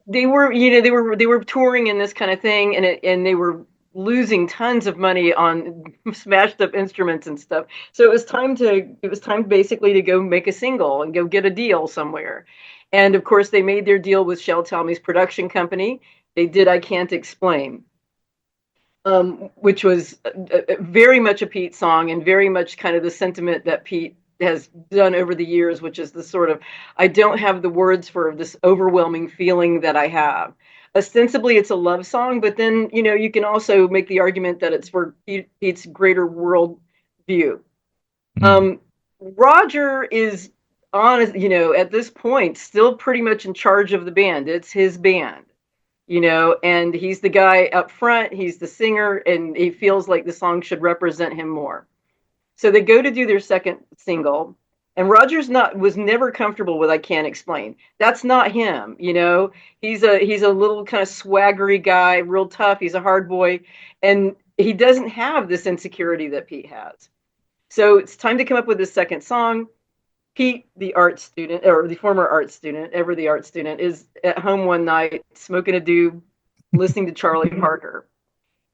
they were, they were touring in this kind of thing, and they were losing tons of money on smashed up instruments and stuff. So it was time basically to go make a single and go get a deal somewhere. And of course, they made their deal with Shel Talmey's production company. They did "I Can't Explain," which was very much a Pete song and very much kind of the sentiment that Pete has done over the years, which is the sort of, I don't have the words for this overwhelming feeling that I have. Ostensibly, it's a love song, but then, you can also make the argument that it's for Pete's greater world view. Mm. Um, Roger is honest, at this point, still pretty much in charge of the band. It's his band, and he's the guy up front, he's the singer, and he feels like the song should represent him more. So they go to do their second single, and Rogers not was never comfortable with "I Can't Explain." That's not him, He's a little kind of swaggery guy, real tough. He's a hard boy, and he doesn't have this insecurity that Pete has. So it's time to come up with a second song. Pete, the art student, or the former art student, ever the art student, is at home one night smoking a doob, listening to Charlie Parker.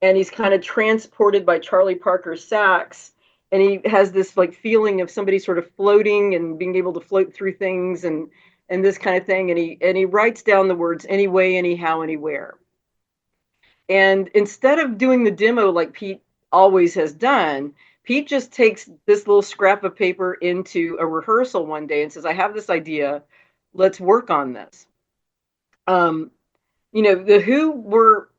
And he's kind of transported by Charlie Parker's sax. And he has this like feeling of somebody sort of floating and being able to float through things and this kind of thing. And he writes down the words anyway, anyhow, anywhere. And instead of doing the demo like Pete always has done, Pete just takes this little scrap of paper into a rehearsal one day and says, I have this idea. Let's work on this. Um, the Who were,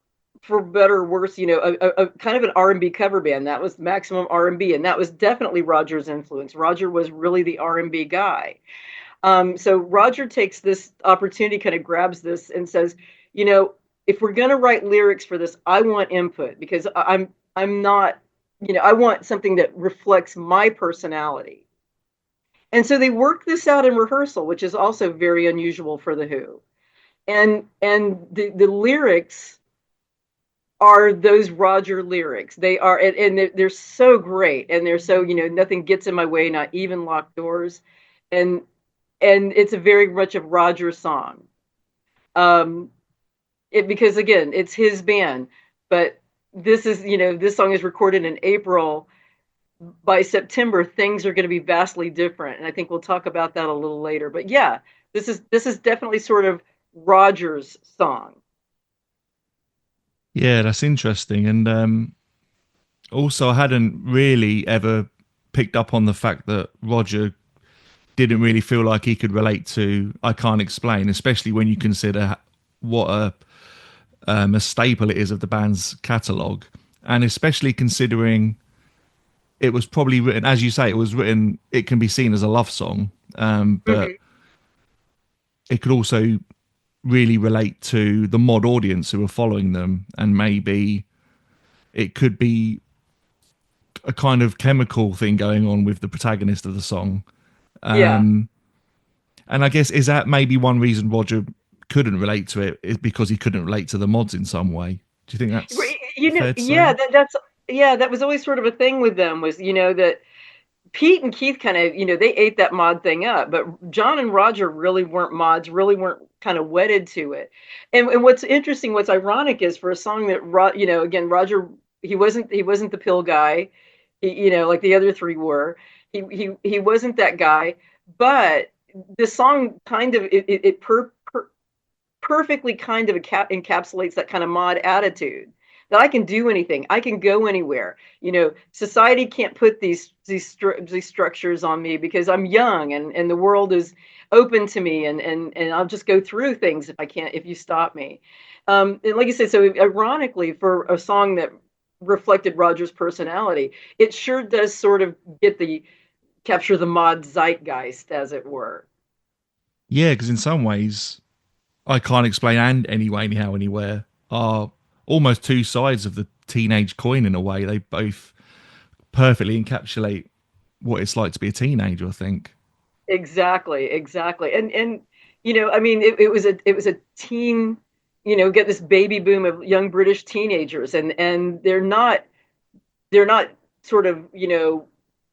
for better or worse, a kind of an R&B cover band. That was maximum R&B, and that was definitely Roger's influence. Roger was really the R&B guy. So Roger takes this opportunity, kind of grabs this and says, if we're going to write lyrics for this, I want input because I'm not, I want something that reflects my personality. And so they worked this out in rehearsal, which is also very unusual for the Who. And the lyrics are those Roger lyrics. They are, and they're so great, and they're so, nothing gets in my way, not even locked doors, and it's a very much of Roger's song. Um, because again, it's his band, but this song is recorded in April. By September, things are going to be vastly different, and I think we'll talk about that a little later. But yeah, this is definitely sort of Roger's song. Yeah, that's interesting. And also, I hadn't really ever picked up on the fact that Roger didn't really feel like he could relate to "I Can't Explain," especially when you consider what a staple it is of the band's catalogue, and especially considering it was probably written, as you say, it was written. It can be seen as a love song, but Mhm. it could also really relate to the mod audience who are following them, and maybe it could be a kind of chemical thing going on with the protagonist of the song. Yeah. And I guess is that maybe one reason Roger couldn't relate to it is because he couldn't relate to the mods in some way. Do you think that's fair to Yeah, say? that was always sort of a thing with them was, that Pete and Keith kind of, they ate that mod thing up, but John and Roger really weren't mods, really weren't kind of wedded to it. And what's interesting, what's ironic is for a song that, again, Roger, he wasn't the pill guy, like the other three were. He wasn't that guy, but the song kind of perfectly kind of encapsulates that kind of mod attitude that I can do anything, I can go anywhere. Society can't put these structures on me because I'm young and the world is open to me, and I'll just go through things if you stop me. And like you said, so ironically, for a song that reflected Roger's personality, it sure does sort of capture the mod zeitgeist, as it were. Yeah, because in some ways, I Can't Explain and Anyway, Anyhow, Anywhere are almost two sides of the teenage coin in a way. They both perfectly encapsulate what it's like to be a teenager, I think. Exactly. And I mean, it was a teen, get this baby boom of young British teenagers, and they're not sort of,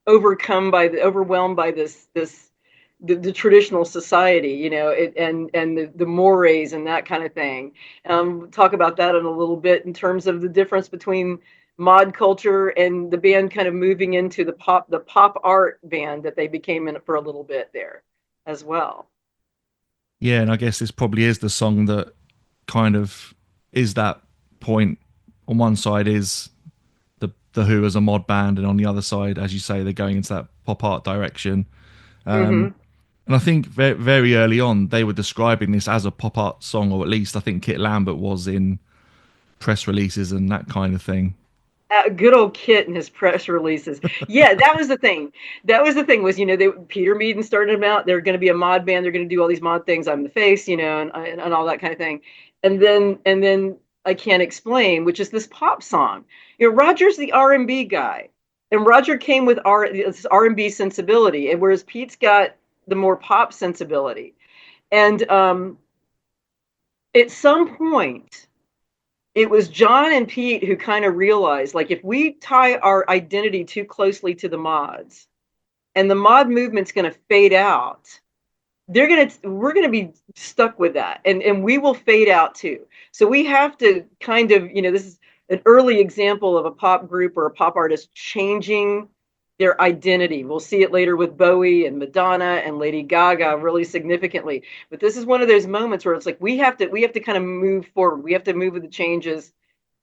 overwhelmed by this the traditional society, and the mores and that kind of thing. Talk about that in a little bit in terms of the difference between mod culture and the band kind of moving into the pop art band that they became in for a little bit there as well. Yeah, and I guess this probably is the song that kind of is that point. On one side is the Who as a mod band, and on the other side, as you say, they're going into that pop art direction. Hmm. And I think very early on they were describing this as a pop art song, or at least I think Kit Lambert was in press releases and that kind of thing. Good old Kit and his press releases. Yeah, that was the thing. That was the thing was, Peter Meaden started them out. They're going to be a mod band. They're going to do all these mod things. I'm the face, and all that kind of thing. And then I Can't Explain, which is this pop song. Roger's the R&B guy, and Roger came with this R&B sensibility, and whereas Pete's got the more pop sensibility. And at some point, it was John and Pete who kind of realized, like, if we tie our identity too closely to the mods and the mod movement's going to fade out, we're going to be stuck with that, and we will fade out too. So we have to kind of, this is an early example of a pop group or a pop artist changing their identity. We'll see it later with Bowie and Madonna and Lady Gaga really significantly. But this is one of those moments where it's like we have to kind of move forward. We have to move with the changes,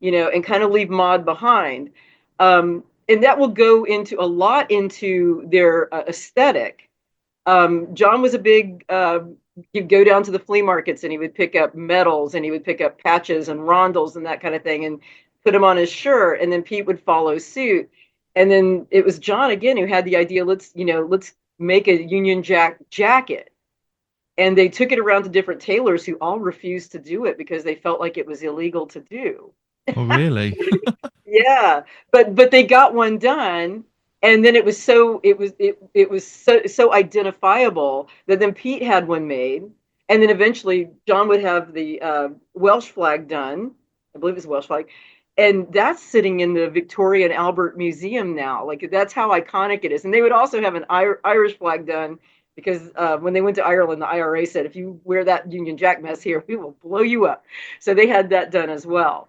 and kind of leave mod behind. And that will go into a lot into their aesthetic. John was a big, he'd go down to the flea markets and he would pick up medals and he would pick up patches and rondels and that kind of thing and put them on his shirt. And then Pete would follow suit. And then it was John again who had the idea, let's make a Union Jack jacket. And they took it around to different tailors who all refused to do it because they felt like it was illegal to do. Oh, really? Yeah, but they got one done, and then it was so identifiable that then Pete had one made, and then eventually John would have the Welsh flag done. I believe it's a Welsh flag, and that's sitting in the Victoria and Albert Museum now. Like, that's how iconic it is. And they would also have an Irish flag done because when they went to Ireland, the IRA said, if you wear that Union Jack mess here, we will blow you up. So they had that done as well.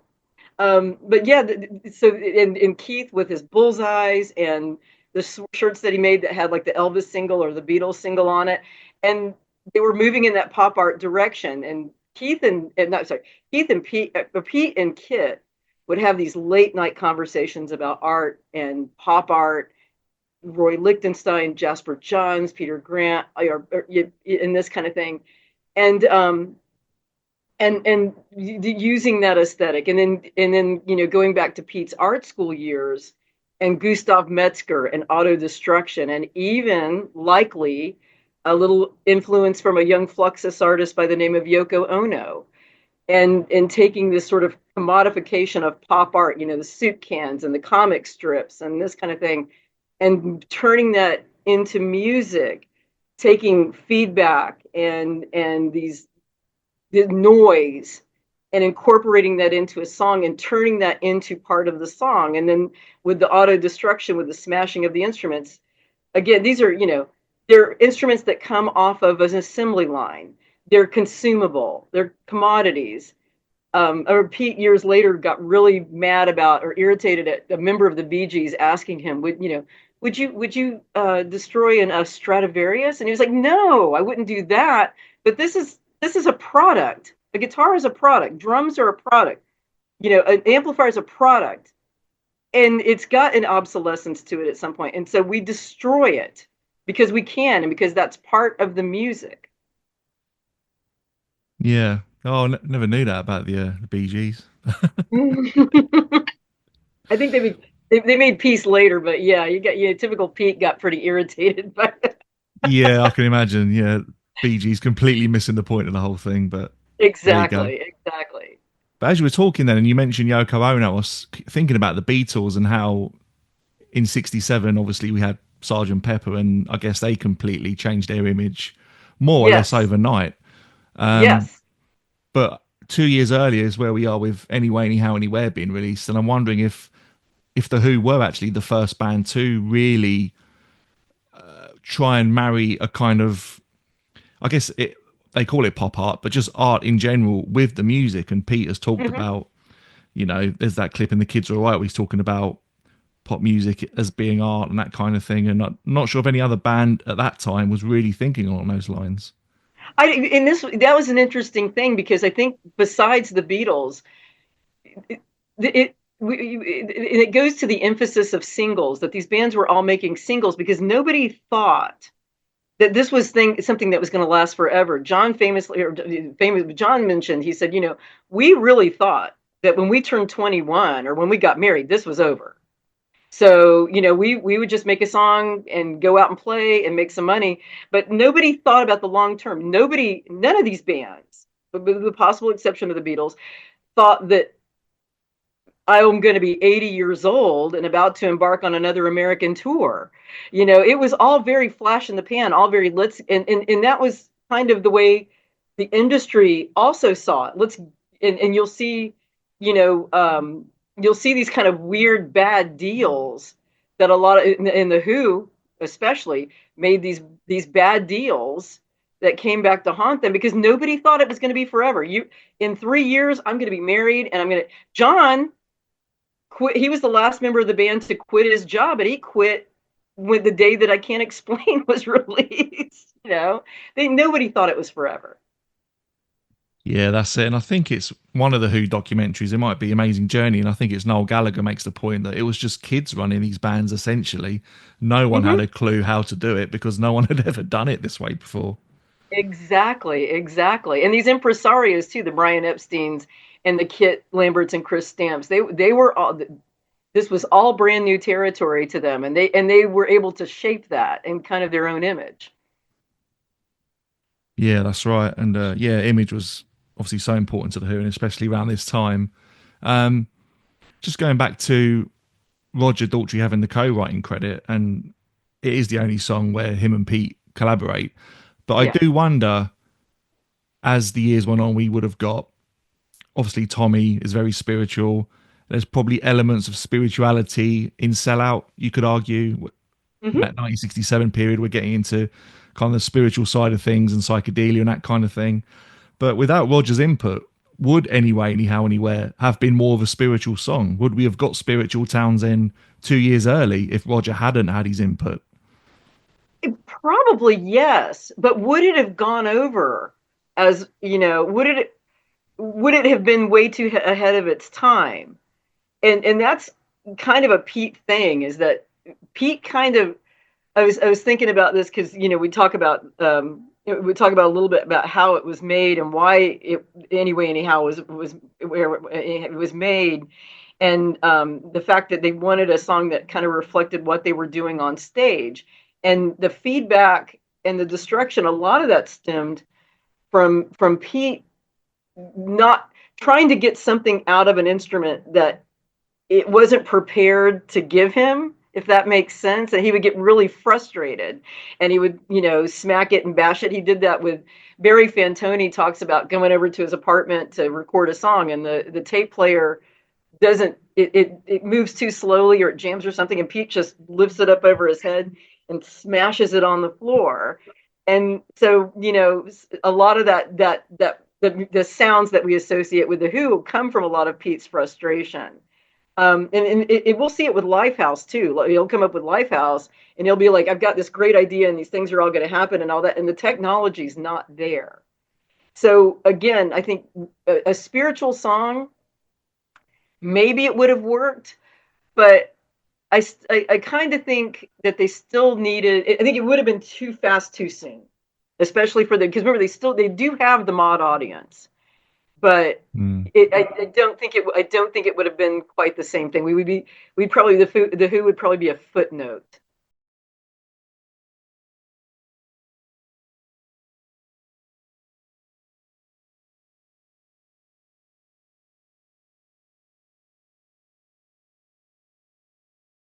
But yeah, so and Keith with his bullseyes and the shirts that he made that had like the Elvis single or the Beatles single on it, and they were moving in that pop art direction. And Keith and Pete and Kit would have these late night conversations about art and pop art. Roy Lichtenstein, Jasper Johns, Peter Grant, and this kind of thing, and using that aesthetic, and then going back to Pete's art school years and Gustav Metzger and auto destruction, and even likely a little influence from a young Fluxus artist by the name of Yoko Ono, and taking this sort of commodification of pop art, the soup cans and the comic strips and this kind of thing, and turning that into music, taking feedback and these the noise and incorporating that into a song and turning that into part of the song. And then with the auto destruction, with the smashing of the instruments, again, these are, they're instruments that come off of an assembly line. They're consumable, they're commodities. Or Pete years later got really mad about or irritated at a member of the Bee Gees asking him, would you destroy a Stradivarius? And he was like, no, I wouldn't do that. But this is a product. A guitar is a product. Drums are a product. An amplifier is a product, and it's got an obsolescence to it at some point. And so we destroy it because we can, and because that's part of the music. Yeah. Oh, never knew that about the Bee Gees. I think they made peace later, but yeah, typical Pete got pretty irritated by it. Yeah, I can imagine. Yeah, Bee Gees completely missing the point of the whole thing, but there you go. Exactly. But as you were talking then, and you mentioned Yoko Ono, I was thinking about the Beatles and how in '67, obviously, we had Sergeant Pepper, and I guess they completely changed their image more or less Yes. overnight. Yes. But 2 years earlier is where we are with Anyway, Anyhow, Anywhere being released, and I'm wondering if the Who were actually the first band to really try and marry a kind of, I guess they call it pop art, but just art in general with the music. And Pete has talked Hmm. about, there's that clip in The Kids Are Alright where he's talking about pop music as being art and that kind of thing. And not sure if any other band at that time was really thinking along those lines. And this that was an interesting thing because I think besides the Beatles, it, it goes to the emphasis of singles, that these bands were all making singles because nobody thought that this was something that was going to last forever. John mentioned, he said, we really thought that when we turned 21 or when we got married, this was over. So, we would just make a song and go out and play and make some money, but nobody thought about the long term. None of these bands, with the possible exception of the Beatles, thought that I'm going to be 80 years old and about to embark on another American tour. It was all very flash in the pan, all very and that was kind of the way the industry also saw it. And you know, you'll see these kind of weird bad deals that a lot of in the Who especially made these bad deals that came back to haunt them because nobody thought it was going to be forever. In 3 years, I'm going to be married and John quit. He was the last member of the band to quit his job, and he quit when the day that I can't explain was released. Nobody thought it was forever. Yeah, that's it. And I think it's one of the Who documentaries. It might be Amazing Journey, and I think it's Noel Gallagher makes the point that it was just kids running these bands essentially. No one had Mm-hmm. a clue how to do it because no one had ever done it this way before. Exactly. And these impresarios too, the Brian Epsteins and the Kit Lamberts and Chris Stamps, they were all. This was all brand new territory to them, and they were able to shape that in kind of their own image. Yeah, that's right. And yeah, image was obviously so important to the Who, and especially around this time. Um, just going back to Roger Daltrey having the co-writing credit, and it is the only song where him and Pete collaborate. But I Yeah. do wonder, as the years went on, we would have got, obviously Tommy is very spiritual. There's probably elements of spirituality in Sellout. You could argue in Hmm. that 1967 period, we're getting into kind of the spiritual side of things and psychedelia and that kind of thing. But without Roger's input, would Anyway, Anyhow, Anywhere have been more of a spiritual song? Would we have got Spiritual Townsend 2 years early if Roger hadn't had his input? Probably yes, but would it have gone over as would it have been way too ahead of its time? And that's kind of a Pete thing, is that Pete kind of I was thinking about this because we talk about a little bit about how it was made and why it anyway anyhow was where it was made, and the fact that they wanted a song that kind of reflected what they were doing on stage, and the feedback and the destruction. A lot of that stemmed from Pete not trying to get something out of an instrument that it wasn't prepared to give him, if that makes sense. And he would get really frustrated and he would, smack it and bash it. He did that with Barry Fantoni. Talks about going over to his apartment to record a song, and the tape player doesn't it moves too slowly or it jams or something, and Pete just lifts it up over his head and smashes it on the floor. And so, a lot of the sounds that we associate with the Who come from a lot of Pete's frustration. And we'll see it with Lifehouse too. Like, he'll come up with Lifehouse, and he'll be like, "I've got this great idea, and these things are all going to happen, and all that," and the technology's not there. So again, I think a spiritual song, maybe it would have worked, but I kind of think that they still needed. I think it would have been too fast, too soon, especially for the because remember they do have the mod audience, but Mm. I don't think it would have been quite the same thing. We'd probably the Who would probably be a footnote